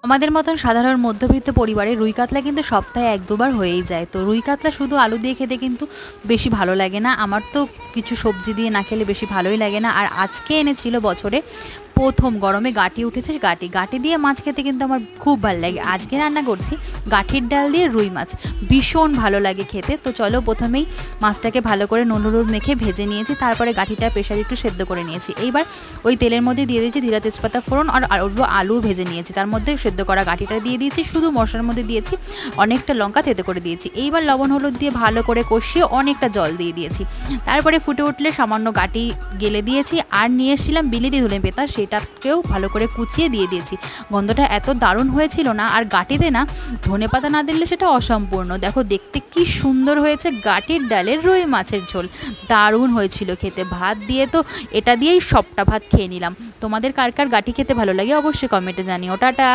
আমাদের মতন সাধারণ মধ্যবিত্ত পরিবারে রুই কাতলা কিন্তু সপ্তাহে 1-2 বার হয়েই যায়। তো রুই কাতলা শুধু আলু দিয়ে খেতে কিন্তু বেশি ভালো লাগে না। আমার তো কিছু সবজি দিয়ে না খেলে বেশি ভালোই লাগে না। আর আজকে এনেছিল বছরে প্রথম গরমে গাঁটি উঠেছে, গাঁটি দিয়ে মাছ খেতে কিন্তু আমার খুব ভালো লাগে। আজকে রান্না করছি গাঁঠির ডাল দিয়ে রুই মাছ, ভীষণ ভালো লাগে খেতে। তো চলো, প্রথমেই মাছটাকে ভালো করে নুন হলুদ মেখে ভেজে নিয়েছি, তারপরে গাঁঠিটা প্রেশারে একটু সেদ্ধ করে নিয়েছি। এইবার ওই তেলের মধ্যে দিয়ে দিয়েছি জিরা তেজপাতা ফোড়ন, আর আলু ভেজে নিয়েছি, তার মধ্যে সেদ্ধ করা গাঁঠিটা দিয়ে দিয়েছি, শুধু মশলার মধ্যে দিয়েছি অনেকটা লঙ্কা থেতো করে দিয়েছি। এইবার লবণ হলুদ দিয়ে ভালো করে কষিয়ে অনেকটা জল দিয়ে দিয়েছি। তারপরে ফুটে উঠলে সামান্য গাঁটি গেলে দিয়েছি, আর নিয়ে এসেছিলাম বিলেতি ধনে পাতা, সেটাকেও ভালো করে কুচিয়ে দিয়ে দিয়েছি। গন্ধটা এত দারুণ হয়েছিল না, আর গাঁটিতে না ধনে পাতা না দিলে সেটা অসম্পূর্ণ। দেখো দেখতে কি সুন্দর হয়েছে গাঁটির ডালের রুই মাছের ঝোল, দারুণ হয়েছিল খেতে। ভাত দিয়ে তো এটা দিয়েই সবটা ভাত খেয়ে নিলাম। তোমাদের কার কার গাঁটি খেতে ভালো লাগে অবশ্যই কমেন্টে জানিও। টাটা।